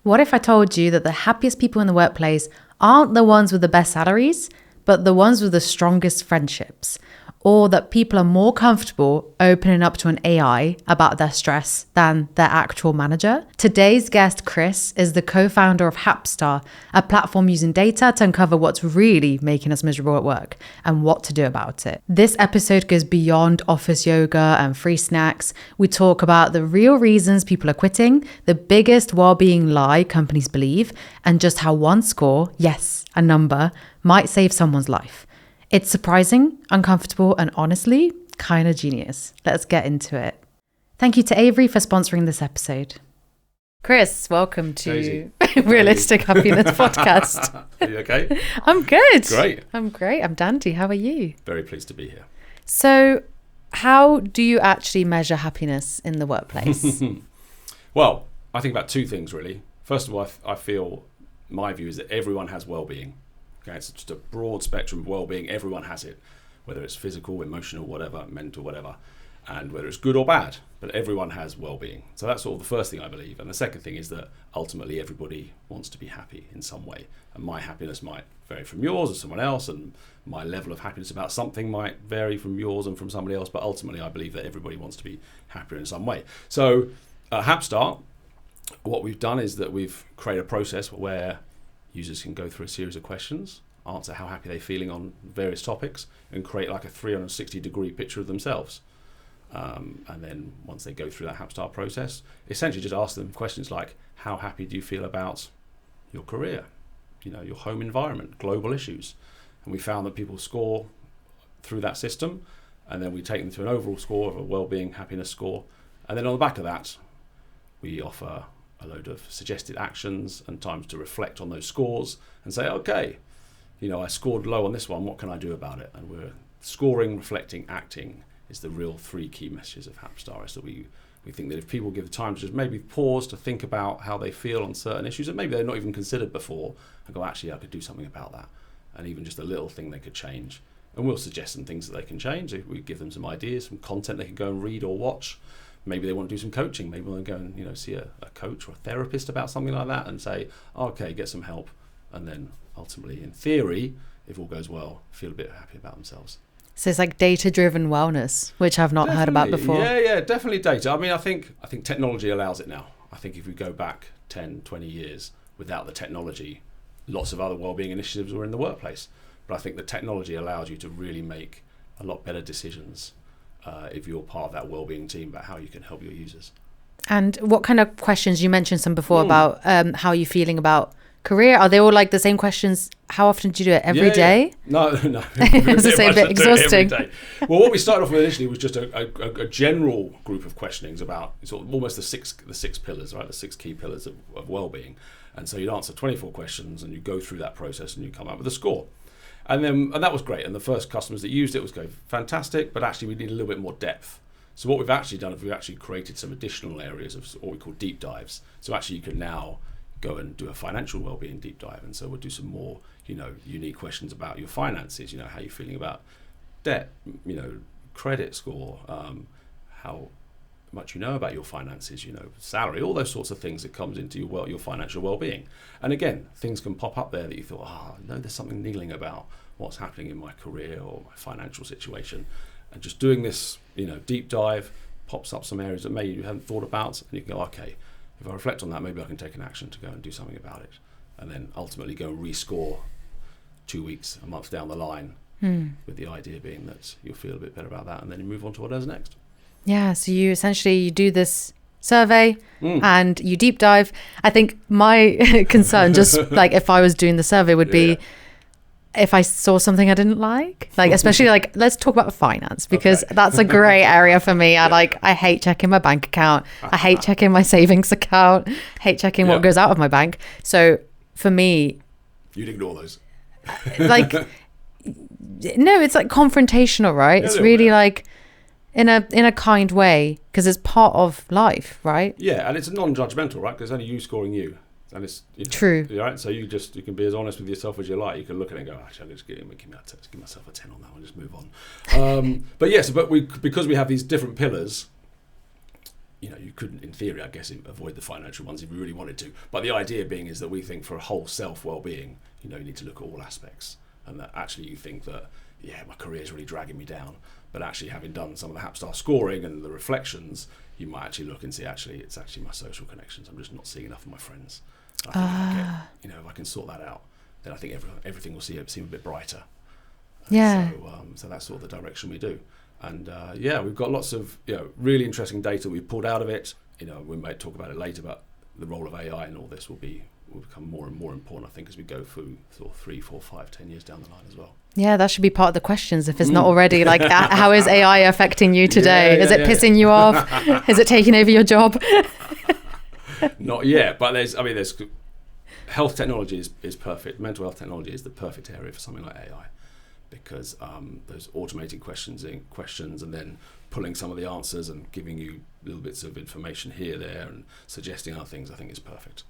What if I told you that the happiest people in the workplace aren't the ones with the best salaries, but the ones with the strongest friendships? Or that people are more comfortable opening up to an AI about their stress than their actual manager? Today's guest, Chris, is the co-founder of Hapstar, a platform using data to uncover what's really making us miserable at work and what to do about it. This episode goes beyond office yoga and free snacks. We talk about the real reasons people are quitting, the biggest well-being lie companies believe, and just how one score, yes, a number, might save someone's life. It's surprising, uncomfortable, and honestly, kind of genius. Let's get into it. Thank you to Avery for sponsoring this episode. Chris, welcome to Realistic Happiness Podcast. Are you okay? I'm good. Great. I'm great. I'm dandy. How are you? Very pleased to be here. So, how do you actually measure happiness in the workplace? Well, I think about two things really. First of all, I feel my view is that everyone has well-being. Okay, it's just a broad spectrum of well-being. Everyone has it, whether it's physical, emotional, whatever, mental, whatever, and whether it's good or bad. But everyone has well-being. So that's sort of the first thing I believe. And the second thing is that ultimately everybody wants to be happy in some way. And my happiness might vary from yours or someone else, and my level of happiness about something might vary from yours and from somebody else. But ultimately, I believe that everybody wants to be happier in some way. So at Hapstar, what we've done is that we've created a process where users can go through a series of questions, answer how happy they're feeling on various topics, and create like a 360-degree picture of themselves. And then once they go through that Hapstar process, essentially just ask them questions like, how happy do you feel about your career, your home environment, global issues? And we found that people score through that system, and then we take them to an overall score of a well-being happiness score. And then on the back of that, we offer a load of suggested actions and times to reflect on those scores and say, okay, I scored low on this one, what can I do about it? And we're scoring, reflecting, acting is the real three key messages of Hapstar. Is that we think that if people give the time to just maybe pause to think about how they feel on certain issues that maybe they've not even considered before, and go, actually, I could do something about that. And even just a little thing they could change. And we'll suggest some things that they can change. We give them some ideas, some content they can go and read or watch. Maybe they want to do some coaching. Maybe they'll go and see a coach or a therapist about something like that and say, okay, get some help. And then ultimately, in theory, if all goes well, feel a bit happy about themselves. So it's like data-driven wellness, which I've not heard about before. Yeah, definitely data. I mean, I think technology allows it now. I think if we go back 10, 20 years without the technology, lots of other wellbeing initiatives were in the workplace. But I think the technology allows you to really make a lot better decisions if you're part of that wellbeing team about how you can help your users. And what kind of questions, you mentioned some before about how you're feeling about career, are they all like the same questions? How often do you do it? Every day? No. It's the same bit exhausting. Well, what we started off with initially was just a general group of questionings about sort of almost the six pillars, right? The 6 key pillars of well-being. And so you'd answer 24 questions and you go through that process and you come up with a score. And that was great. And the first customers that used it was going fantastic, but actually we need a little bit more depth. So what we've actually done is we've actually created some additional areas of what we call deep dives. So actually you can now go and do a financial wellbeing deep dive. And so we'll do some more, unique questions about your finances, how you're feeling about debt, credit score, how much you know about your finances, salary, all those sorts of things that comes into your financial well-being. And again, things can pop up there that you thought, there's something niggling about what's happening in my career or my financial situation. And just doing this, deep dive pops up some areas that maybe you hadn't thought about, and you can go, okay, if I reflect on that, maybe I can take an action to go and do something about it. And then ultimately go and rescore 2 weeks, a month down the line, with the idea being that you'll feel a bit better about that, and then you move on to whatever's next. Yeah, so you essentially do this survey and you deep dive. I think my concern, just like if I was doing the survey, would be if I saw something I didn't like especially let's talk about finance, because that's a grey area for me. I hate checking my bank account. I hate checking my savings account. Hate checking what goes out of my bank. So for me, you'd ignore those. No, it's confrontational, right? It's really in a kind way, because it's part of life, right? Yeah, and it's non-judgmental, right? Because it's only you scoring you. And it's true, right? So you can be as honest with yourself as you like. You can look at it and go, actually, I'm just give myself a 10 on that one, just move on. But yes, because we have these different pillars, you couldn't, in theory, I guess, avoid the financial ones if you really wanted to. But the idea being is that we think for a whole self well-being, you need to look at all aspects, and that actually you think that, my career is really dragging me down. But actually, having done some of the Hapstar scoring and the reflections, you might actually look and see, actually, it's actually my social connections. I'm just not seeing enough of my friends. I think if I can sort that out, then I think everything will seem a bit brighter. Yeah. So that's sort of the direction we do. And we've got lots of really interesting data we've pulled out of it. We might talk about it later, but the role of AI and all this will become more and more important, I think, as we go through sort of 3, 4, 5, 10 years down the line as well. Yeah, that should be part of the questions if it's not already. Like, how is AI affecting you today? Is it pissing you off? Is it taking over your job? Not yet, but there's health technology is perfect. Mental health technology is the perfect area for something like AI, because those automating questions and then pulling some of the answers and giving you little bits of information here, there, and suggesting other things, I think is perfect.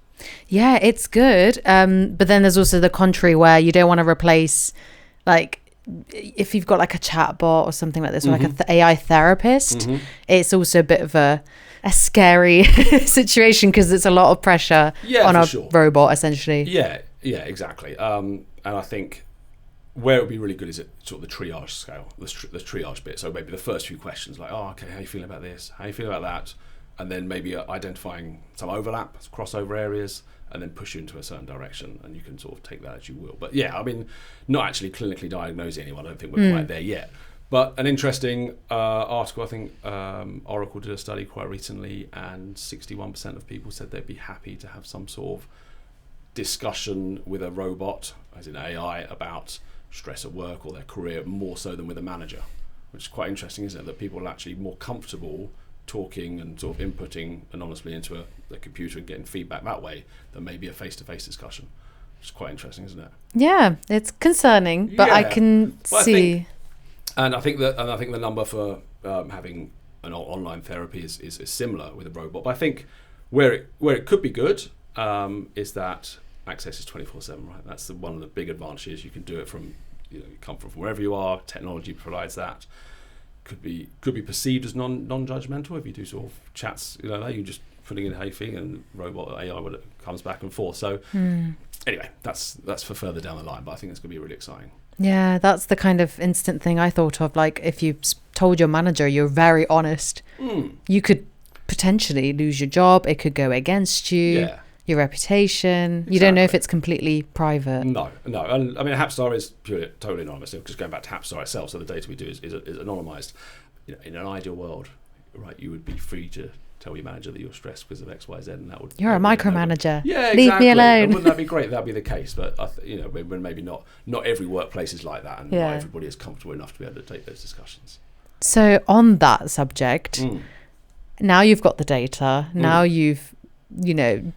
Yeah, it's good. But then there's also the contrary, where you don't want to replace, like, if you've got like a chat bot or something like this, or like an AI therapist, it's also a bit of a scary situation, because it's a lot of pressure on a robot, essentially. Yeah, exactly. And I think where it would be really good is at sort of the triage scale, the triage bit. So maybe the first few questions, like, oh, okay, how are you feeling about this? How are you feeling about that? And then maybe identifying some overlap, crossover areas, and then push you into a certain direction, and you can sort of take that as you will. But not actually clinically diagnosing anyone. I don't think we're quite there yet. But an interesting article, I think Oracle did a study quite recently, and 61% of people said they'd be happy to have some sort of discussion with a robot, as in AI, about stress at work or their career, more so than with a manager, which is quite interesting, isn't it? That people are actually more comfortable talking and sort of inputting anonymously into the computer and getting feedback that way than maybe a face-to-face discussion, which is quite interesting, isn't it? Yeah, it's concerning, but I can see. I think the number for having an online therapy is similar with a robot. But I think where it could be good is that access is 24/7, right? That's one of the big advantages. You can do it from, you come from wherever you are. Technology provides that. Could be perceived as non-judgmental if you do sort of chats. You're just putting in how you feel, and robot AI comes back and forth. So anyway, that's for further down the line. But I think it's going to be really exciting. Yeah, that's the kind of instant thing I thought of. Like, if you told your manager you're very honest, you could potentially lose your job. It could go against you, your reputation. Exactly. You don't know if it's completely private. No. And I mean, Hapstar is totally anonymous. Just going back to Hapstar itself, so the data we do is anonymized. In an ideal world, right, you would be free to tell your manager that you're stressed because of X, Y, Z, and that would. You're a micromanager. Yeah, exactly. Leave me alone. Wouldn't that be great? That'd be the case, but maybe not every workplace is like that, and not everybody is comfortable enough to be able to take those discussions. So on that subject, now you've got the data. Now you've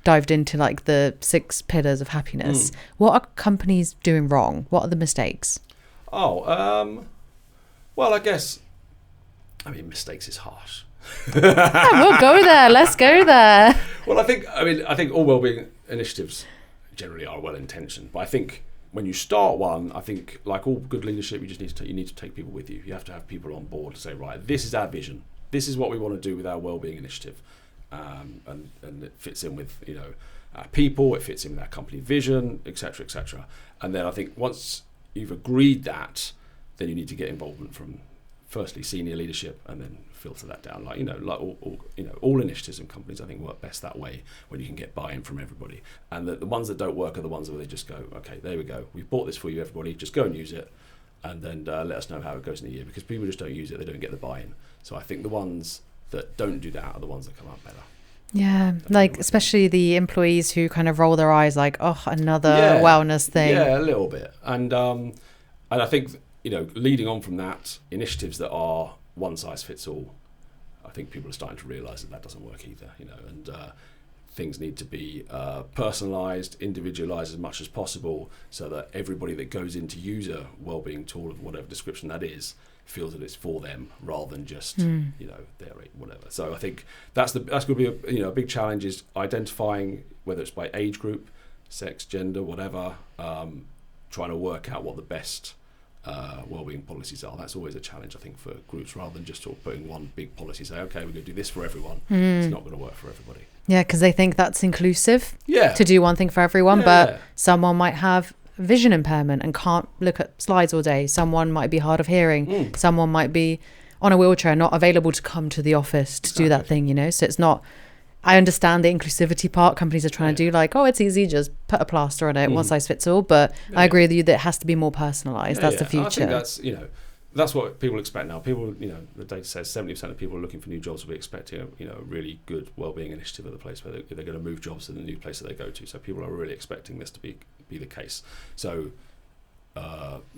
dived into like the 6 pillars of happiness. What are companies doing wrong? What are the mistakes? Well, I guess. Mistakes is harsh. We'll go there. Let's go there. Well, I think all wellbeing initiatives generally are well intentioned, but I think when you start one, I think like all good leadership, you need to take people with you. You have to have people on board to say, right, this is our vision. This is what we want to do with our wellbeing initiative, and it fits in with our people. It fits in with our company vision, etc., etc. And then I think once you've agreed that, then you need to get involvement from firstly senior leadership, and then filter that down. Like all initiatives in companies, I think work best that way, when you can get buy-in from everybody. And the ones that don't work are the ones where they just go, okay, there we go, we've bought this for you, everybody, just go and use it, and then let us know how it goes in a year, because people just don't use it, they don't get the buy-in. So I think the ones that don't do that are the ones that come out better. Yeah, like especially the employees who kind of roll their eyes like, oh, another wellness thing. Yeah, a little bit. And I think leading on from that, initiatives that are one size fits all, I think people are starting to realise that doesn't work either. And things need to be personalised, individualised as much as possible, so that everybody that goes in to use a wellbeing tool of whatever description that is feels that it's for them, rather than just their whatever. So I think that's going to be a big challenge, is identifying whether it's by age group, sex, gender, whatever, trying to work out what the best wellbeing policies are. That's always a challenge, I think, for groups, rather than just sort of putting one big policy, say, okay, we're going to do this for everyone. It's not going to work for everybody. Yeah, because they think that's inclusive Yeah. to do one thing for everyone, Yeah. but someone might have vision impairment and can't look at slides all day. Someone might be hard of hearing. Someone might be on a wheelchair, not available to come to the office to do that thing, you know? So it's not, I understand the inclusivity part companies are trying to do, like, oh, it's easy, just put a plaster on it, one size fits all. But I agree with you that it has to be more personalised. That's the future. I think that's, you know, that's what people expect now. People, you know, the data says 70% of people looking for new jobs will be expecting a really good wellbeing initiative at the place where they're going to move jobs to the new place that they go to. So people are really expecting this to be the case. So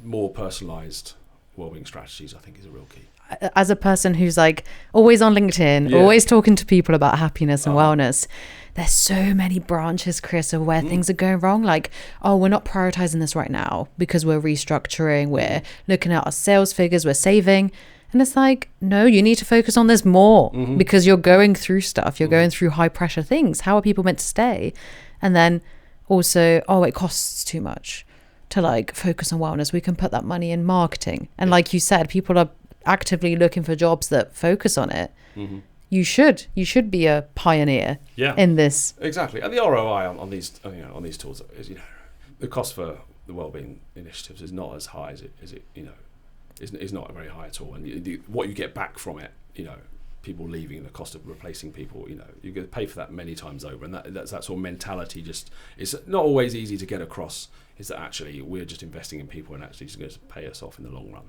more personalised wellbeing strategies, I think, is a real key. As a person who's like always on LinkedIn, always talking to people about happiness and wellness, there's so many branches, Chris, of where things are going wrong. Like, oh, we're not prioritizing this right now because we're restructuring, we're looking at our sales figures, we're saving. And it's like, no, you need to focus on this more because you're going through stuff, you're going through high pressure things. How are people meant to stay? And then also, oh, it costs too much to like focus on wellness. We can put that money in marketing. And like you said, people are actively looking for jobs that focus on it. You should be a pioneer in this. Exactly. And the ROI on these tools is, you know, the cost for the wellbeing initiatives is not as high as it you know, is not very high at all. And what you get back from it, you know, people leaving, the cost of replacing people, you know, you get pay for that many times over. And that's that sort of mentality. Just, it's not always easy to get across, is that actually we're just investing in people and actually it's going to pay us off in the long run.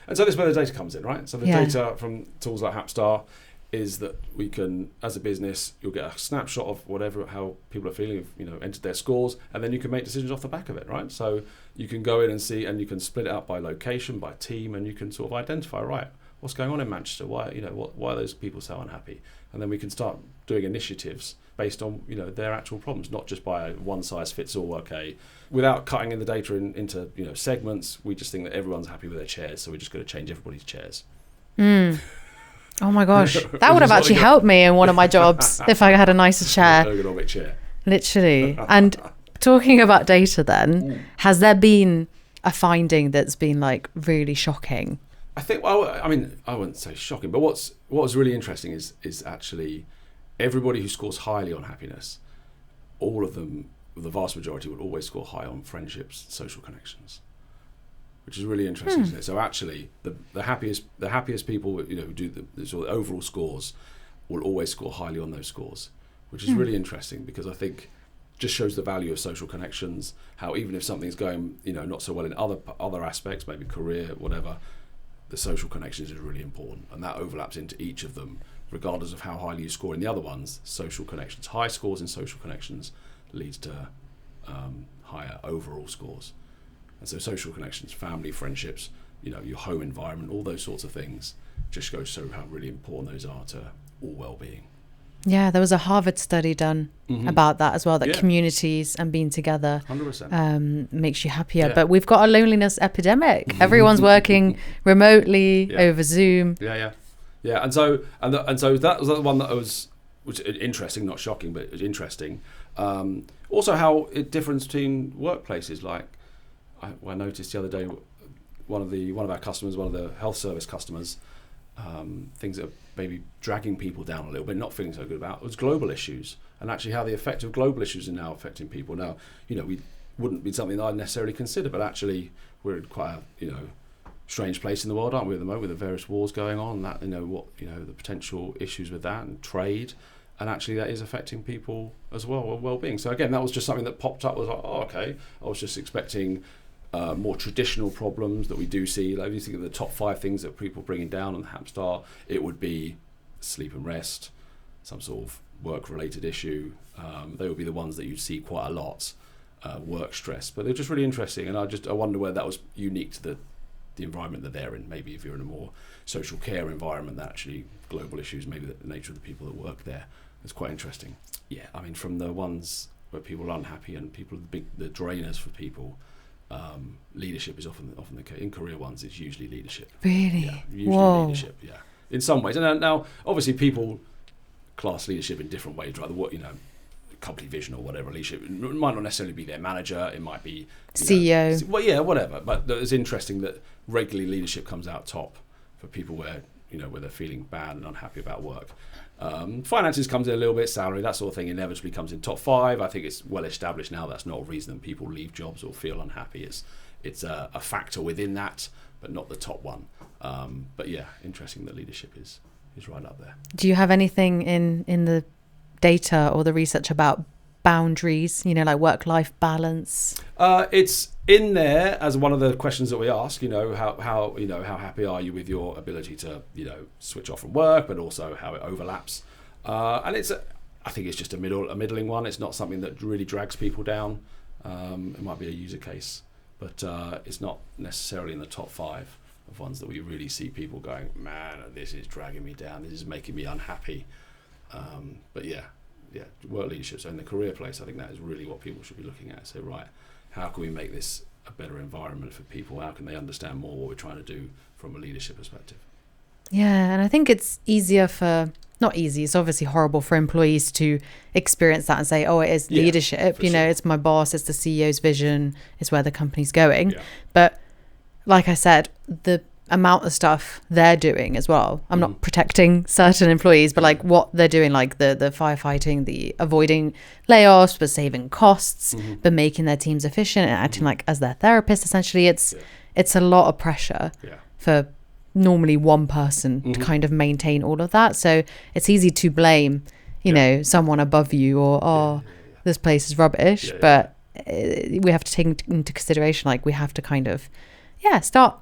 And so this is where the data comes in, right? So the data from tools like Hapstar is that we can, as a business, you'll get a snapshot of how people are feeling, you know, entered their scores, and then you can make decisions off the back of it, right? So you can go in and see, and you can split it up by location, by team, and you can sort of identify, right, what's going on in Manchester? Why are those people so unhappy? And then we can start doing initiatives based on, you know, their actual problems, not just by one size fits all. Okay, without cutting in the data into, you know, segments, we just think that everyone's happy with their chairs, so we're just going to change everybody's chairs. Oh my gosh, that would have actually helped me in one of my jobs if I had a nicer chair. Ergonomic chair. Literally. And talking about data then, has there been a finding that's been like really shocking? I think, well, I mean, I wouldn't say shocking, but what was really interesting is actually everybody who scores highly on happiness, all of them, the vast majority, would always score high on friendships, social connections, which is really interesting, isn't it? So actually, the happiest people, you know, who do the sort of overall scores will always score highly on those scores, which is really interesting, because I think just shows the value of social connections. How even if something's going, you know, not so well in other aspects, maybe career, whatever, the social connections is really important, and that overlaps into each of them, regardless of how highly you score in the other ones. Social connections, high scores in social connections leads to higher overall scores. And so social connections, family, friendships, you know, your home environment, all those sorts of things just go to show how really important those are to all well-being. Yeah, there was a Harvard study done about that as well, that communities and being together 100% makes you happier. Yeah. But we've got a loneliness epidemic. Everyone's working remotely over Zoom. Yeah. And so that was the one that was interesting, not shocking, but it was interesting. Also, how it differs between workplaces. Like I noticed the other day, one of our customers, one of the health service customers, things that are maybe dragging people down a little bit, not feeling so good about, was global issues, and actually how the effect of global issues are now affecting people. Now, you know, we wouldn't be something that I'd necessarily consider, but actually we're in quite a, you know, strange place in the world, aren't we, at the moment, with the various wars going on, that, you know, what, you know, the potential issues with that and trade, and actually that is affecting people as well-being. So again, that was just something that popped up. Was like, oh, okay, I was just expecting more traditional problems that we do see. Like if you think of the top 5 things that people bringing down on the Hapstar, it would be sleep and rest, some sort of work-related issue. They would be the ones that you'd see quite a lot. Work stress, but they're just really interesting, and I wonder whether that was unique to the environment that they're in. Maybe if you're in a more social care environment, that actually global issues, maybe the nature of the people that work there. It's quite interesting. Yeah, I mean, from the ones where people are unhappy and people the drainers for people. Leadership is often the case. In career ones, it's usually leadership. Really? Yeah, usually leadership. Yeah, in some ways. And now, obviously, people class leadership in different ways. Right? You know, company vision or whatever leadership. It might not necessarily be their manager. It might be CEO. Well, yeah, whatever. But it's interesting that regularly leadership comes out top for people where they're feeling bad and unhappy about work. Finances comes in a little bit, salary, that sort of thing inevitably comes in top 5. I think it's well established now that's not a reason that people leave jobs or feel unhappy. It's a factor within that, but not the top one. But yeah, interesting that leadership is right up there. Do you have anything in the data or the research about boundaries, like work-life balance? It's in there as one of the questions that we ask, how happy are you with your ability to, switch off from work, but also how it overlaps. And I think it's just a middling one. It's not something that really drags people down. It might be a user case, but it's not necessarily in the top 5 of ones that we really see people going, man, this is dragging me down. This is making me unhappy. But yeah, work leadership. So in the career place, I think that is really what people should be looking at. So, right, how can we make this a better environment for people? How can they understand more what we're trying to do from a leadership perspective? Yeah, and I think it's not easy, it's obviously horrible for employees to experience that and say, oh, it is leadership, sure. It's my boss, it's the CEO's vision, it's where the company's going. Yeah. But like I said, the amount of stuff they're doing as well, I'm not protecting certain employees, but like what they're doing, like the firefighting, the avoiding layoffs, but saving costs, but making their teams efficient and acting like as their therapist, essentially. It's a lot of pressure for normally one person to kind of maintain all of that. So it's easy to blame, someone above you or, this place is rubbish, but we have to take into consideration, like we have to kind of, start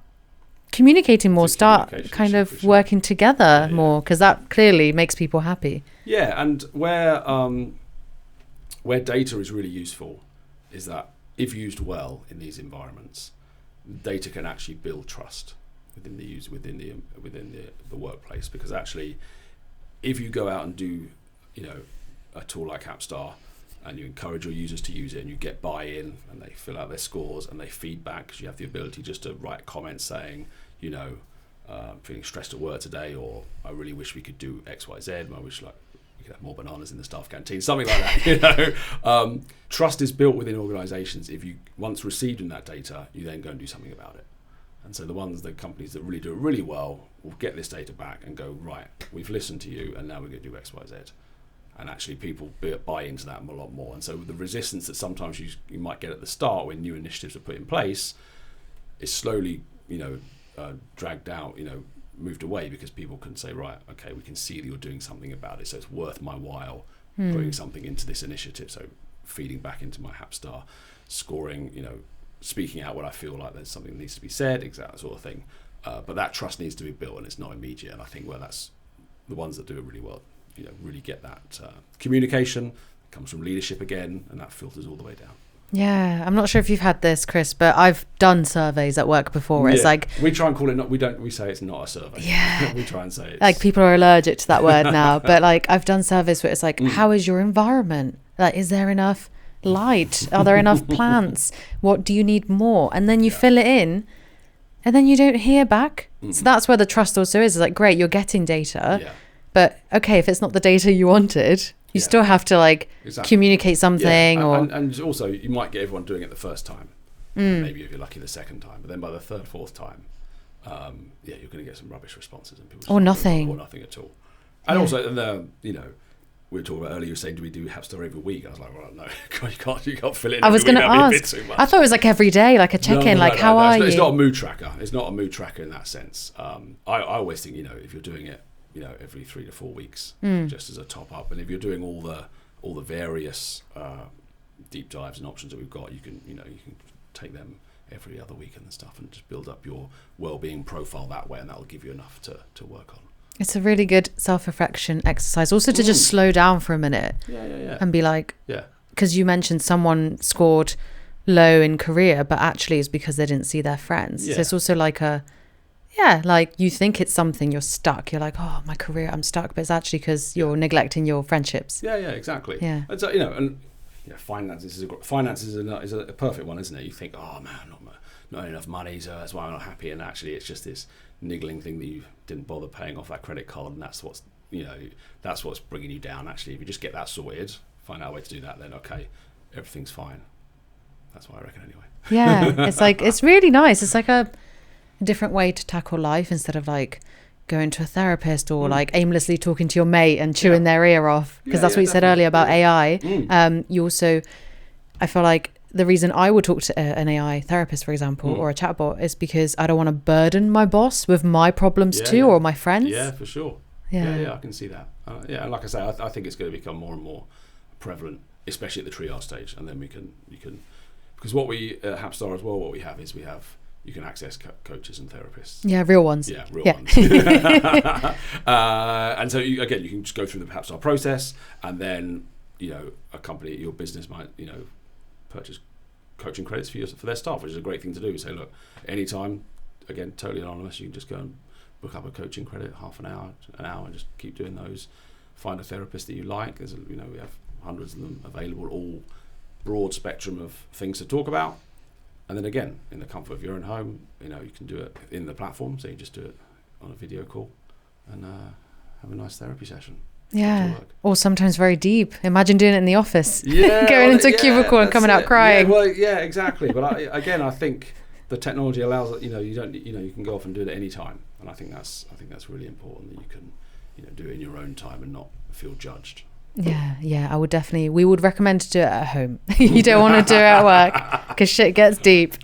communicating more, start kind of working together more, because that clearly makes people happy. Yeah, and where data is really useful is that if used well in these environments, data can actually build trust within the user, within the workplace. Because actually, if you go out and do a tool like Hapstar, and you encourage your users to use it, and you get buy-in, and they fill out their scores, and they feedback, because you have the ability just to write comments saying, feeling stressed at work today, or I really wish we could do X, Y, Z. I wish we could have more bananas in the staff canteen, something like that. Trust is built within organisations. If you once received in that data, you then go and do something about it. And so the companies that really do it really well will get this data back and go, right, we've listened to you, and now we're going to do X, Y, Z. And actually people buy into that a lot more. And so the resistance that sometimes you might get at the start when new initiatives are put in place is slowly, dragged out, moved away, because people can say, right, okay, we can see that you're doing something about it, so it's worth my while putting something into this initiative. So feeding back into my Hapstar, scoring, speaking out when I feel like there's something that needs to be said, exact sort of thing. But that trust needs to be built, and it's not immediate. And I think that's the ones that do it really well, really get that communication comes from leadership again, and that filters all the way down. Yeah, I'm not sure if you've had this, Chris, but I've done surveys at work before. It's like we try and call it we say it's not a survey. Yeah, we try and say it's like people are allergic to that word now. But like I've done surveys where it's like, how is your environment? Like, is there enough light? Are there enough plants? What do you need more? And then you fill it in, and then you don't hear back. So that's where the trust also is. It's like, great, you're getting data, but okay, if it's not the data you wanted, you still have to communicate something. And also you might get everyone doing it the first time, maybe if you're lucky the second time, but then by the third, fourth time, you're going to get some rubbish responses, and people or nothing at all. And also, we were talking about earlier, you were saying, do we do Hapstar every week? I was like, well, no, you can't fill it in. I was going to ask. I thought it was like every day, like a check-in, how are you? It's not a mood tracker. It's not a mood tracker in that sense. I always think, if you're doing it, every 3 to 4 weeks, just as a top up. And if you're doing all the various deep dives and options that we've got, you can take them every other week and stuff, and just build up your well-being profile that way, and that'll give you enough to work on. It's a really good self-reflection exercise, also to just slow down for a minute and be like, because you mentioned someone scored low in career, but actually it's because they didn't see their friends. So it's also like like you think it's something, you're stuck, you're like, oh, my career, I'm stuck, but it's actually because you're neglecting your friendships. Exactly. And so, and finances is a perfect one, isn't it? You think, oh man, not enough money, so that's why I'm not happy, and actually it's just this niggling thing that you didn't bother paying off that credit card, and that's what's bringing you down. Actually, if you just get that sorted, find out a way to do that, then okay, everything's fine. That's what I reckon anyway. Yeah, it's like, it's really nice. It's like a different way to tackle life instead of like going to a therapist or like aimlessly talking to your mate and chewing their ear off. Because that's what you said earlier about AI. You also, I feel like the reason I would talk to an AI therapist, for example, or a chatbot is because I don't want to burden my boss with my problems or my friends. Yeah, for sure. Yeah, I can see that. And like I say, I think it's going to become more and more prevalent, especially at the triage stage. And then you can, because what we at Hapstar as well, what we have is you can access coaches and therapists. Yeah, real ones. Yeah, real ones. And so you can just go through the Hapstar process, and then a company, your business might purchase coaching credits for their staff, which is a great thing to do. Say, look, anytime, again, totally anonymous, you can just go and book up a coaching credit, half an hour, and just keep doing those. Find a therapist that you like. There's we have hundreds of them available, all broad spectrum of things to talk about. And then again, in the comfort of your own home, you can do it in the platform. So you just do it on a video call and have a nice therapy session. Yeah. Or sometimes very deep. Imagine doing it in the office. Yeah. Going into a cubicle and coming out crying. Yeah, exactly. But I think the technology allows it. You can go off and do it at any time. And I think that's really important that you can do it in your own time and not feel judged. Yeah, we would recommend to do it at home. You don't want to do it at work because shit gets deep.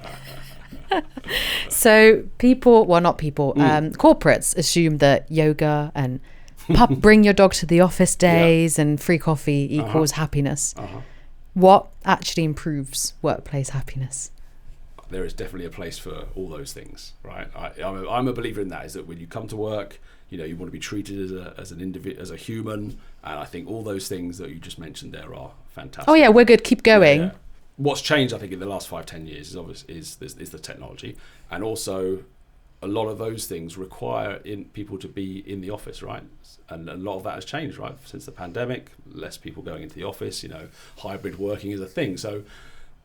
So corporates assume that yoga and bring your dog to the office days and free coffee equals happiness. What actually improves workplace happiness? There is definitely a place for all those things, right? I'm a believer in that, is that when you come to work, you want to be treated as an individual, as a human, and I think all those things that you just mentioned there are fantastic. Oh yeah, we're good. Keep going. Yeah. What's changed, I think, in the last 5-10 years is the technology, and also a lot of those things require people to be in the office, right? And a lot of that has changed, right? Since the pandemic, less people going into the office. Hybrid working is a thing, so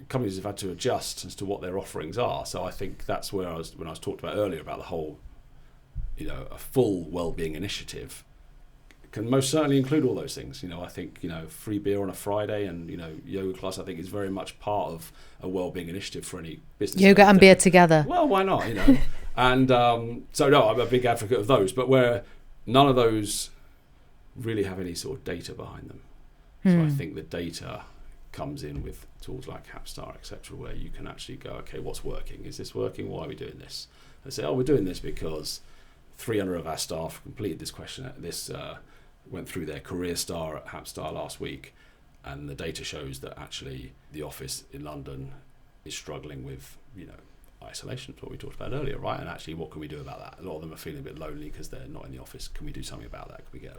companies have had to adjust as to what their offerings are. So I think that's where when I was talked about earlier about the whole, a full wellbeing initiative can most certainly include all those things. I think, free beer on a Friday and, yoga class, I think is very much part of a wellbeing initiative for any business. Yoga and beer together. Well, why not, And so no, I'm a big advocate of those, but where none of those really have any sort of data behind them. So I think the data comes in with tools like Hapstar, etc., where you can actually go, okay, what's working? Is this working? Why are we doing this? And say, we're doing this because 300 of our staff completed this question. Went through their career star at Hapstar last week, and the data shows that actually the office in London is struggling with, isolation, what we talked about earlier, right? And actually, what can we do about that? A lot of them are feeling a bit lonely because they're not in the office. Can we do something about that? Can we get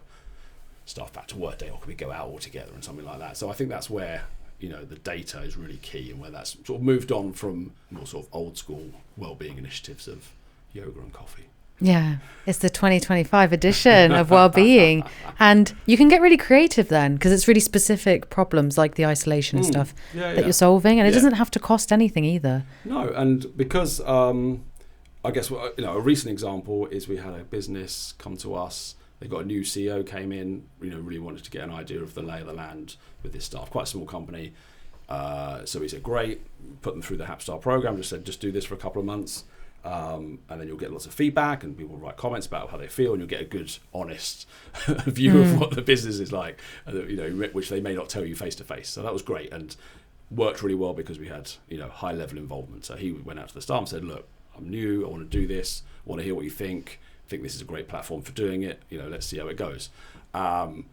staff back to work day, or can we go out all together and something like that? So I think that's where the data is really key, and where that's sort of moved on from more sort of old school wellbeing initiatives of yoga and coffee. Yeah, it's the 2025 edition of wellbeing, and you can get really creative then, because it's really specific problems like the isolation and stuff that you're solving, and it doesn't have to cost anything either. No, and because I guess a recent example is we had a business come to us. They got a new CEO came in, really wanted to get an idea of the lay of the land with this staff. Quite a small company, so he said, great, put them through the Hapstar program. Just said, just do this for a couple of months. And then you'll get lots of feedback, and people will write comments about how they feel, and you'll get a good, honest view of what the business is like, which they may not tell you face to face. So that was great and worked really well because we had high level involvement. So he went out to the staff and said, look, I'm new, I want to do this, I want to hear what you think this is a great platform for doing it, let's see how it goes. And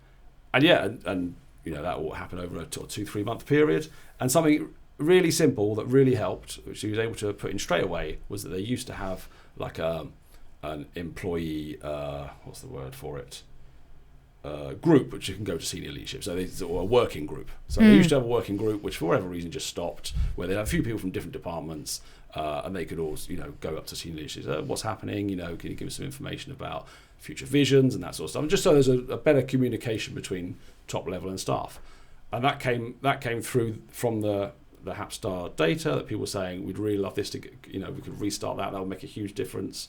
that all happened over a 2-3 month period. And something really simple that really helped, which he was able to put in straight away, was that they used to have like an employee, what's the word for it? Group, which you can go to senior leadership. So or a working group. So they used to have a working group, which for whatever reason just stopped, where they had a few people from different departments, and they could all, go up to senior leadership. What's happening? Can you give us some information about future visions and that sort of stuff? And just so there's a better communication between top level and staff. And that came through from the Hapstar data, that people were saying, we'd really love this to, we could restart that would make a huge difference.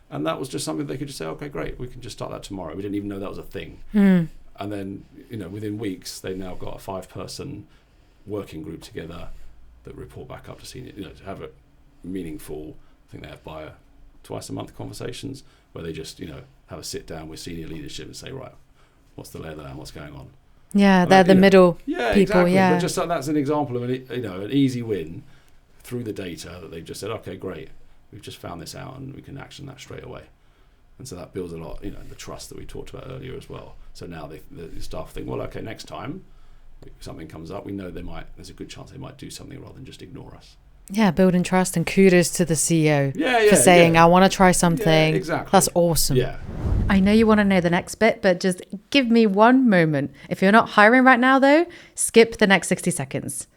And that was just something they could just say, okay, great, we can just start that tomorrow. We didn't even know that was a thing. And then, within weeks, they've now got a 5-person working group together that report back up to senior, to have a meaningful, I think they have twice a month conversations where they just, have a sit down with senior leadership and say, right, what's the lay of the land, what's going on? Yeah, they're the middle people, exactly. yeah. But just that's an example of an easy win through the data that they've just said, okay, great, we've just found this out and we can action that straight away. And so that builds a lot, the trust that we talked about earlier as well. So now the staff think, well, okay, next time if something comes up, we know there's a good chance they might do something rather than just ignore us. Yeah, building trust, and kudos to the CEO for saying, I want to try something. Yeah, exactly. That's awesome. Yeah. I know you want to know the next bit, but just give me one moment. If you're not hiring right now, though, skip the next 60 seconds.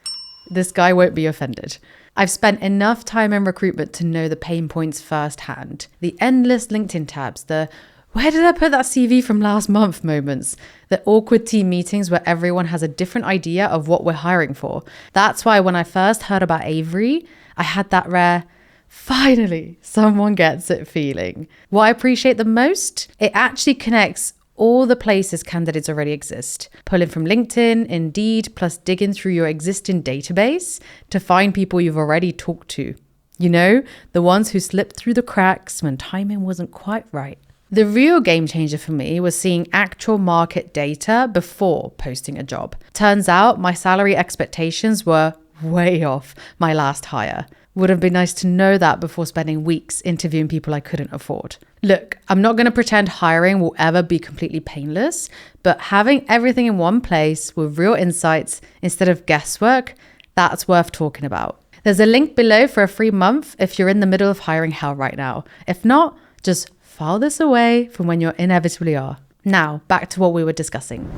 This guy won't be offended. I've spent enough time in recruitment to know the pain points firsthand. The endless LinkedIn tabs, the where did I put that CV from last month moments, the awkward team meetings where everyone has a different idea of what we're hiring for. That's why when I first heard about Avery, I had that rare, finally, someone gets it feeling. What I appreciate the most, it actually connects all the places candidates already exist, pulling from LinkedIn, Indeed, plus digging through your existing database to find people you've already talked to. The ones who slipped through the cracks when timing wasn't quite right. The real game changer for me was seeing actual market data before posting a job. Turns out my salary expectations were way off my last hire. Would have been nice to know that before spending weeks interviewing people I couldn't afford. Look, I'm not going to pretend hiring will ever be completely painless, but having everything in one place with real insights instead of guesswork, that's worth talking about. There's a link below for a free month if you're in the middle of hiring hell right now. If not, just file this away from when you inevitably are. Now, back to what we were discussing.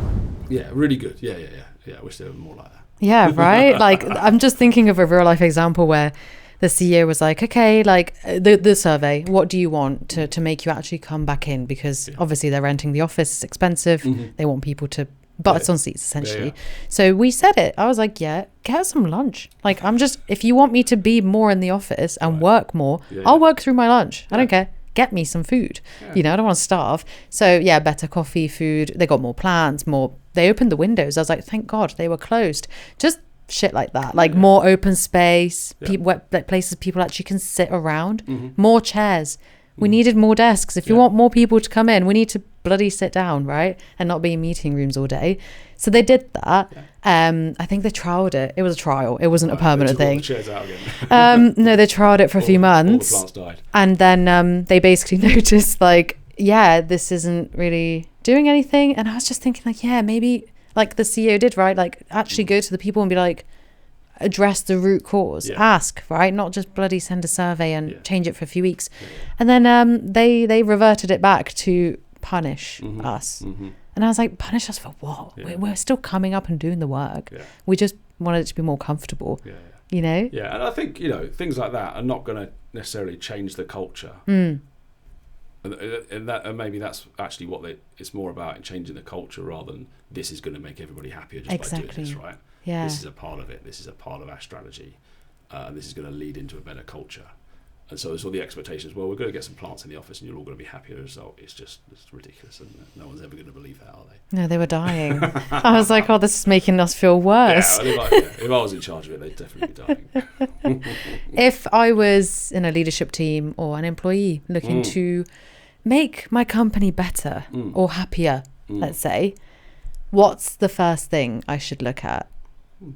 Yeah, really good. Yeah. I wish there were more like that. Yeah, right? I'm just thinking of a real life example where the CEO was like, okay, the survey, what do you want to make you actually come back in? Because obviously they're renting the office, it's expensive. Mm-hmm. They want people to butts on seats, essentially. Yeah. So we said it. I was like, get some lunch. If you want me to be more in the office and work more, I'll work through my lunch. I don't care. Get me some food. I don't want to starve. So better coffee, food. They got more plants, they opened the windows. I was like, thank God they were closed. Just shit like that, more open space, places people actually can sit around, more chairs. We needed more desks. If you want more people to come in, we need to bloody sit down, right? And not be in meeting rooms all day. So they did that. I think they trialed it. It was a trial. It wasn't a permanent thing. All the chairs out again. No, they trialed it for a few months. All the plants died. And then they basically noticed this isn't really doing anything. And I was just thinking maybe the CEO did, right? Actually go to the people and be like, address the root cause, ask, right? Not just bloody send a survey and change it for a few weeks. And then they reverted it back to punish us. Mm-hmm. And I was like, punish us for what? We're still coming up and doing the work. Yeah. We just wanted it to be more comfortable, Yeah, and I think, things like that are not going to necessarily change the culture. And maybe that's actually what it's more about, in changing the culture rather than this is going to make everybody happier just by doing this, right? Yeah. This is a part of it. This is a part of our strategy. And this is going to lead into a better culture. And so there's all the expectations, well, we're going to get some plants in the office and you're all going to be happy as a result. It's ridiculous, isn't it? No one's ever going to believe that, are they? No, they were dying. I was like, this is making us feel worse. If I was in charge of it, they'd definitely be dying. If I was in a leadership team or an employee looking to make my company better or happier, let's say, what's the first thing I should look at?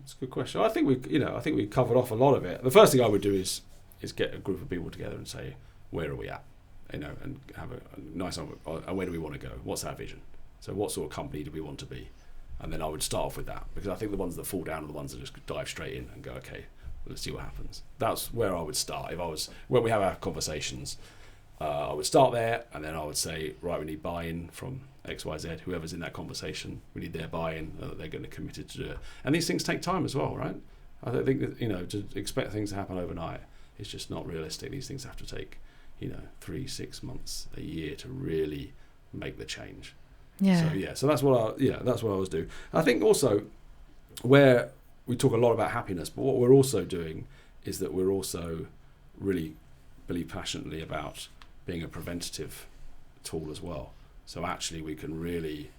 It's a good question. I think we covered off a lot of it. The first thing I would do is get a group of people together and say, where are we at? And have a nice, where do we want to go? What's our vision? So what sort of company do we want to be? And then I would start off with that, because I think the ones that fall down are the ones that just dive straight in and go, okay, let's see what happens. That's where I would start. When we have our conversations, I would start there, and then I would say, right, we need buy-in from XYZ, whoever's in that conversation. We need their buy-in, that they're going to commit to do it. And these things take time as well, right? I don't think that, to expect things to happen overnight is just not realistic. These things have to take, 3-6 months, a year to really make the change. Yeah. So that's what I was doing. I think also where we talk a lot about happiness, but what we're also doing is that we're also really believe passionately about being a preventative tool as well. So actually we can really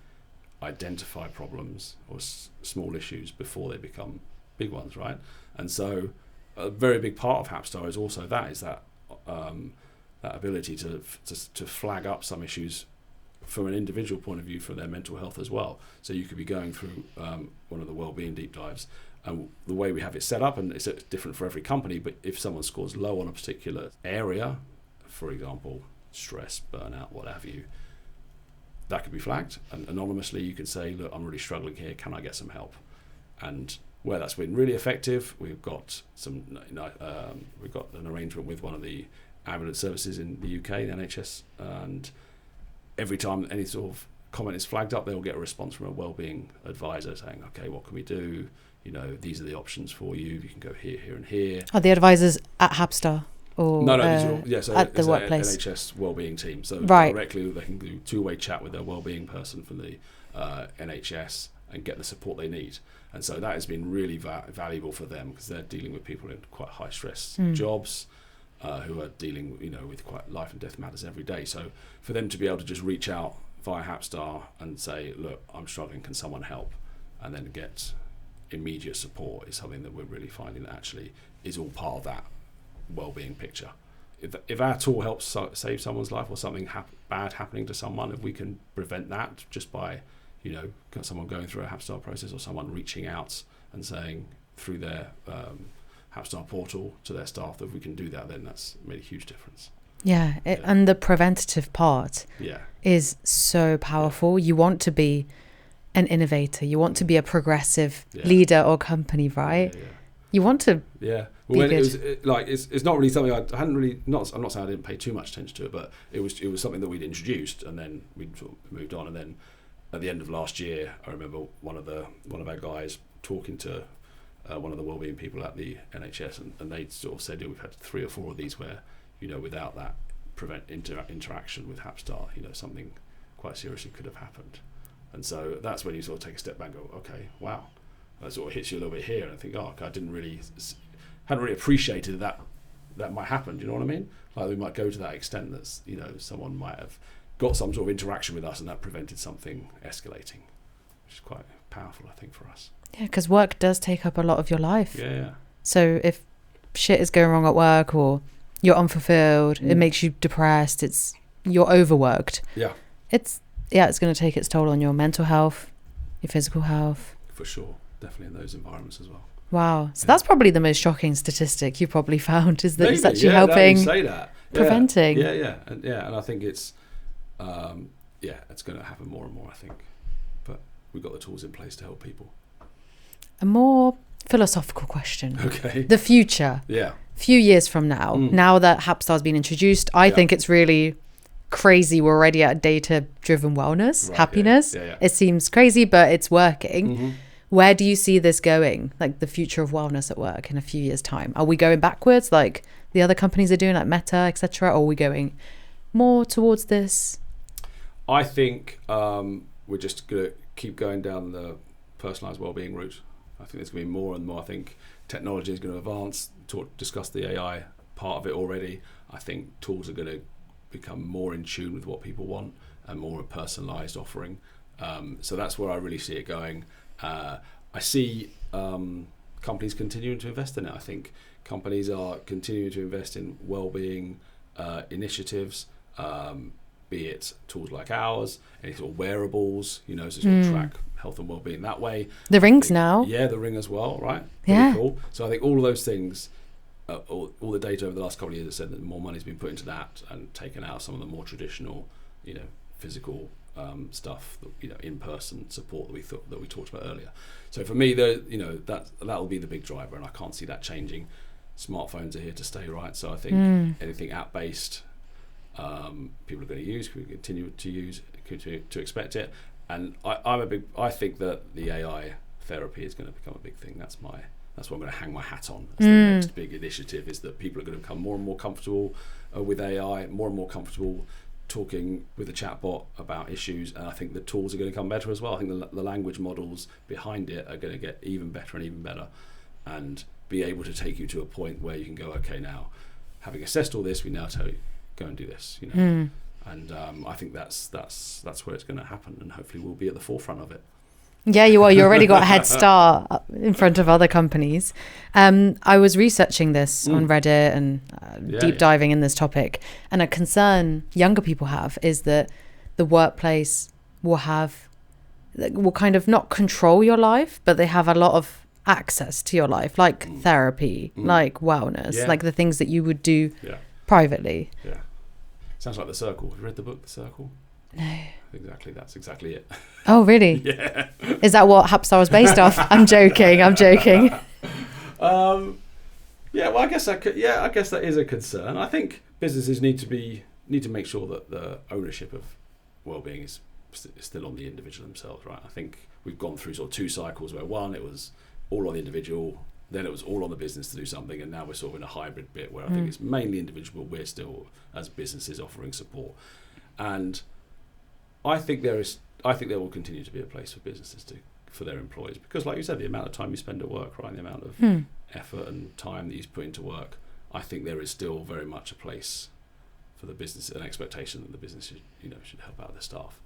identify problems or small issues before they become big ones, right? And so a very big part of Hapstar is also that ability to flag up some issues from an individual point of view for their mental health as well. So you could be going through one of the wellbeing deep dives, and the way we have it set up, and it's different for every company, but if someone scores low on a particular area, for example, stress, burnout, what have you, that could be flagged, and anonymously you can say, look, I'm really struggling here, can I get some help? And where that's been really effective, we've got we've got an arrangement with one of the ambulance services in the UK, the NHS, and every time any sort of comment is flagged up, they'll get a response from a wellbeing advisor saying, okay, what can we do? These are the options for you. You can go here, here, and here. Are the advisors at Hapstar? Or, so at the workplace? An NHS wellbeing team. So right. Directly they can do two-way chat with their wellbeing person from the NHS and get the support they need. And so that has been really valuable for them, because they're dealing with people in quite high stress jobs who are dealing with quite life and death matters every day. So for them to be able to just reach out via Hapstar and say, look, I'm struggling, can someone help? And then get immediate support is something that we're really finding that actually is all part of that wellbeing picture. If our tool helps save someone's life, or something bad happening to someone, if we can prevent that just by someone going through a Hapstar process, or someone reaching out and saying through their Hapstar portal to their staff that if we can do that, then that's made a huge difference. And the preventative part is so powerful. You want to be an innovator, you want to be a progressive leader or company, right? You want to Well, it's not really something I hadn't really, I'm not saying I didn't pay too much attention to it, but it was something that we'd introduced, and then we sort of moved on. And then at the end of last year, I remember one of our guys talking to one of the wellbeing people at the NHS, and they sort of said, we've had 3 or 4 of these where without that interaction with Hapstar, something quite seriously could have happened. And so that's when you sort of take a step back and go, okay, wow, that sort of hits you a little bit here, and I think, I hadn't really appreciated that might happen. Do you know what I mean? Like, we might go to that extent that's someone might have got some sort of interaction with us, and that prevented something escalating, which is quite powerful, I think, for us. Yeah, because work does take up a lot of your life. Yeah. So if shit is going wrong at work, or you're unfulfilled, it makes you depressed, you're overworked. Yeah. It's going to take its toll on your mental health, your physical health. For sure. Definitely in those environments as well. Wow. So that's probably the most shocking statistic you probably found, is that it's actually helping, say that. preventing. And I think it's it's going to happen more and more, I think. But we've got the tools in place to help people. A more philosophical question. Okay. The future. Yeah. Few years from now, now that Hapstar's been introduced, I think it's really crazy. We're already at data-driven wellness, happiness. Yeah. It seems crazy, but it's working. Where do you see this going? Like the future of wellness at work in a few years' time? Are we going backwards like the other companies are doing, like Meta, etc.? Or are we going more towards this? I think we're just going to keep going down the personalised wellbeing route. I think there's going to be more and more. I think technology is going to advance. Discuss the AI part of it already. I think tools are going to become more in tune with what people want and more a personalised offering. So that's where I really see it going. I see companies continuing to invest in it. I think companies are continuing to invest in wellbeing initiatives, be it tools like ours, any sort of wearables, so sort of track health and wellbeing that way. The rings now. Yeah, the ring as well, right? Yeah. Pretty cool. So I think all of those things, all the data over the last couple of years has said that more money's been put into that and taken out some of the more traditional, physical stuff, in-person support that we talked about earlier. So for me, that'll be the big driver, and I can't see that changing. Smartphones are here to stay, right? So I think anything app-based, people are going to use, we continue to use, to expect it. And I think that the AI therapy is going to become a big thing. That's what I'm going to hang my hat on as the next big initiative, is that people are going to become more and more comfortable with AI, more and more comfortable talking with a chatbot about issues, and I think the tools are going to come better as well. I think the language models behind it are going to get even better and even better, and be able to take you to a point where you can go, okay, now having assessed all this, we now tell you, go and do this. And I think that's where it's going to happen, and hopefully we'll be at the forefront of it. Yeah, you are. You already got a head start in front of other companies. I was researching this on Reddit and deep diving in this topic. And a concern younger people have is that the workplace will kind of not control your life, but they have a lot of access to your life, like therapy, like wellness, like the things that you would do privately. Yeah. Sounds like The Circle. Have you read the book, The Circle? No. Exactly, that's exactly it. Oh, really? Yeah. Is that what Hapstar was based off? I'm joking. Yeah, well, I guess that is a concern. I think businesses need to make sure that the ownership of well-being is still on the individual themselves, right? I think we've gone through sort of two cycles where one, it was all on the individual, then it was all on the business to do something, and now we're sort of in a hybrid bit where I think it's mainly individual, but we're still, as businesses, offering support. And I think there will continue to be a place for businesses for their employees, because, like you said, the amount of time you spend at work, right, and the amount of effort and time that you put into work, I think there is still very much a place for the business, an expectation that the business should help out their staff.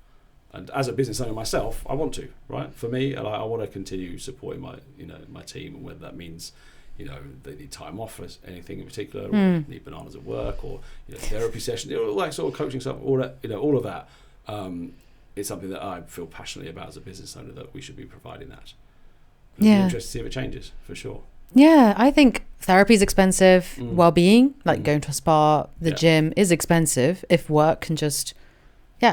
And as a business owner myself, I want to, right? For me, I want to continue supporting my team, and whether that means they need time off for anything in particular, or need bananas at work, or therapy sessions, all that sort of coaching stuff, all of that. It's something that I feel passionately about as a business owner, that we should be providing that. And I'd be interested to see if it changes, for sure. Yeah, I think therapy is expensive. Well-being, like going to a spa, the gym is expensive. If work can just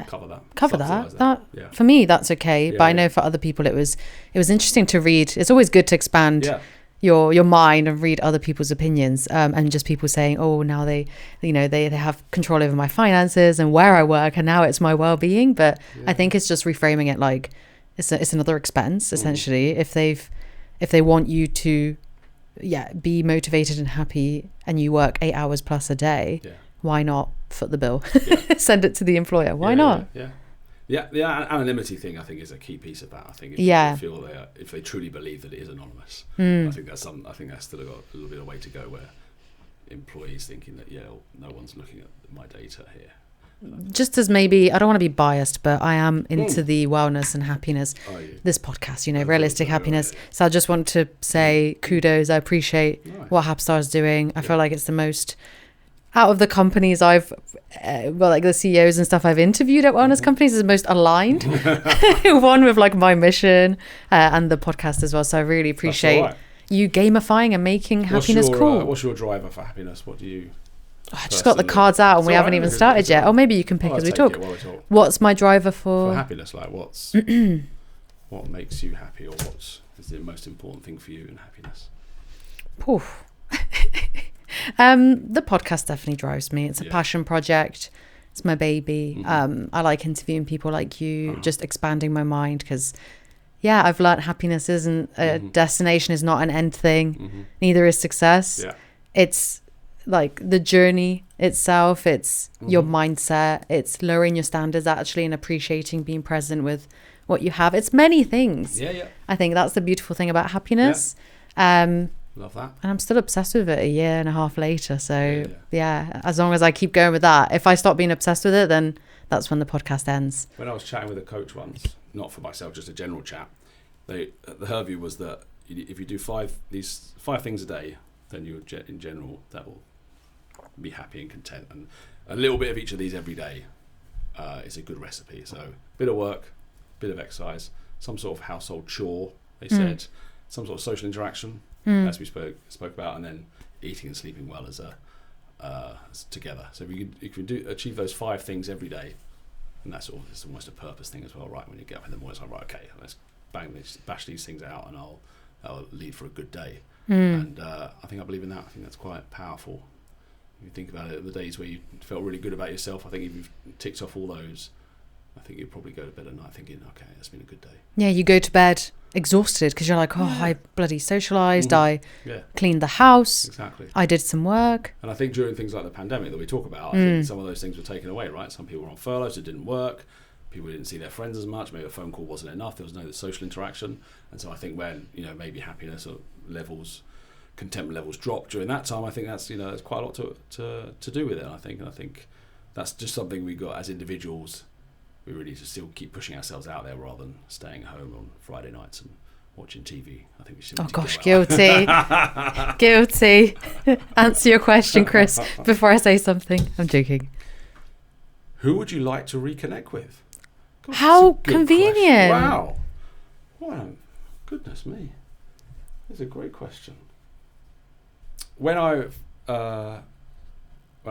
cover that. For me, that's okay. But I know for other people, it was interesting to read. It's always good to expand your mind and read other people's opinions, and just people saying, oh, now they have control over my finances and where I work, and now it's my well-being. But I think it's just reframing it like it's another expense, essentially. If they want you to be motivated and happy, and you work 8 hours plus a day, why not foot the bill? Send it to the employer. Why not? Yeah, the anonymity thing, I think, is a key piece of that. I think if they truly believe that it is anonymous, I think that's still got a little bit of way to go, where employees thinking that no one's looking at my data here. Just as maybe, I don't want to be biased, but I am into the wellness and happiness. This podcast, realistic happiness. So I just want to say kudos. I appreciate what Hapstar is doing. I feel like it's the most, out of the companies I've, like the CEOs and stuff I've interviewed at wellness companies, is the most aligned. One with like my mission and the podcast as well. So I really appreciate you gamifying and making happiness cool. What's your driver for happiness? What do you... I just got the cards out and we haven't even started yet. Or maybe you can pick as we talk. What's my driver for happiness? Like what makes you happy, or what is the most important thing for you in happiness? Poof. The podcast definitely drives me. It's a passion project. It's my baby. I like interviewing people like you, just expanding my mind, because I've learned happiness isn't a destination, is not an end thing. Neither is success. It's like the journey itself. It's your mindset. It's lowering your standards actually, and appreciating being present with what you have. It's many things. I think that's the beautiful thing about happiness. Love that. And I'm still obsessed with it a year and a half later. So as long as I keep going with that, if I stop being obsessed with it, then that's when the podcast ends. When I was chatting with a coach once, not for myself, just a general chat, her view was that if you do these five things a day, then you in general, that will be happy and content. And a little bit of each of these every day is a good recipe. So a bit of work, a bit of exercise, some sort of household chore, they said, some sort of social interaction, as we spoke about, and then eating and sleeping well as together. So if you can achieve those 5 things every day, and it's almost a purpose thing as well, right? When you get up in the morning, it's like, right, okay, let's bash these things out, and I'll lead for a good day. And I believe in that. I think that's quite powerful. If you think about it, the days where you felt really good about yourself, I think if you've ticked off all those, I think you'd probably go to bed at night thinking, okay, it's been a good day. Yeah, you go to bed exhausted because you're like, I bloody socialised, I cleaned the house, exactly, I did some work. And I think during things like the pandemic that we talk about, I think some of those things were taken away, right? Some people were on furloughs, it didn't work, people didn't see their friends as much, maybe a phone call wasn't enough, there was no social interaction. And so I think when, maybe happiness or contentment levels drop during that time, I think that's, there's quite a lot to do with it. And I think that's just something we got as individuals. We really just still keep pushing ourselves out there rather than staying home on Friday nights and watching TV. I think we should. Oh gosh, guilty. Guilty. Answer your question, Chris, before I say something. I'm joking. Who would you like to reconnect with? God, how convenient. Question. Wow. Wow. Goodness me. That's a great question. When I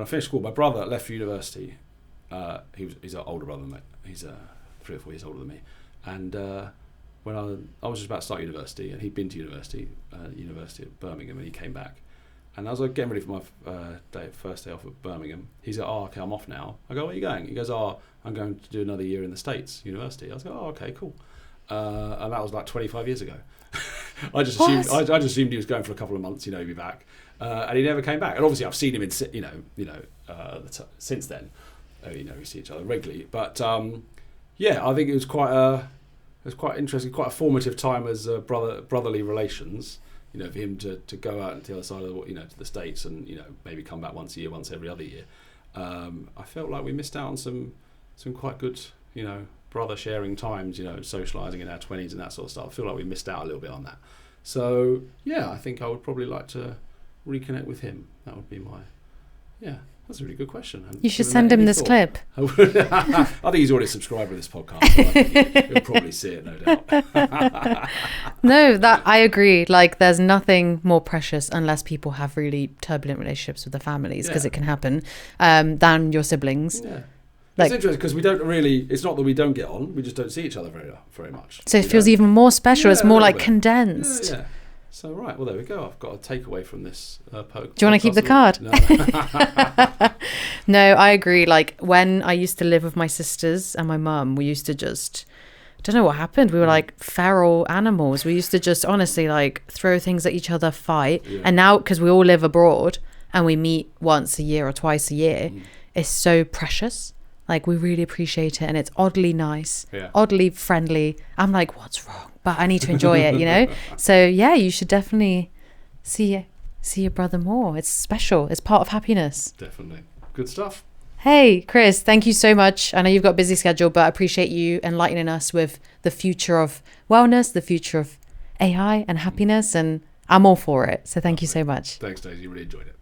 finished school, my brother left for university. He's an older brother than me. He's 3 or 4 years older than me. And when I was just about to start university, and he'd been to university at Birmingham, and he came back. And I was like getting ready for my first day off at Birmingham. He's like, "Oh, okay, I'm off now." I go, "Where are you going?" He goes, "Oh, I'm going to do another year in the States, university." I was like, "Oh, okay, cool." And that was like 25 years ago. I just assumed he was going for a couple of months, he'd be back, and he never came back. And obviously, I've seen him in, since then. We see each other regularly. But I think it was quite interesting, quite a formative time as brotherly relations. For him to go out to the other side of to the States and maybe come back once a year, once every other year. I felt like we missed out on some quite good brother sharing times, socialising in our 20s and that sort of stuff. I feel like we missed out a little bit on that. So I think I would probably like to reconnect with him. That would be that's a really good question. You should send him this clip. I think he's already a subscriber to this podcast, so I think he'll probably see it, no doubt. No, that I agree. Like, there's nothing more precious, unless people have really turbulent relationships with their families, because it can happen, than your siblings. Yeah. It's interesting because we don't really. It's not that we don't get on. We just don't see each other very much. So it feels even more special. It's more like condensed. Yeah. So right. Well, there we go. I've got a takeaway from this poke. Do you want to keep the card? No. No, I agree. Like, when I used to live with my sisters and my mum, we used to just. I don't know what happened. We were like feral animals. We used to just honestly like throw things at each other, fight. Yeah. And now, because we all live abroad and we meet once a year or twice a year, it's so precious. Like, we really appreciate it, and it's oddly nice, oddly friendly. I'm like, what's wrong? But I need to enjoy it, So you should definitely see your brother more. It's special. It's part of happiness. Definitely. Good stuff. Hey, Chris, thank you so much. I know you've got a busy schedule, but I appreciate you enlightening us with the future of wellness, the future of AI and happiness, and I'm all for it. So thank you so much. Thanks, Daisy. Really enjoyed it.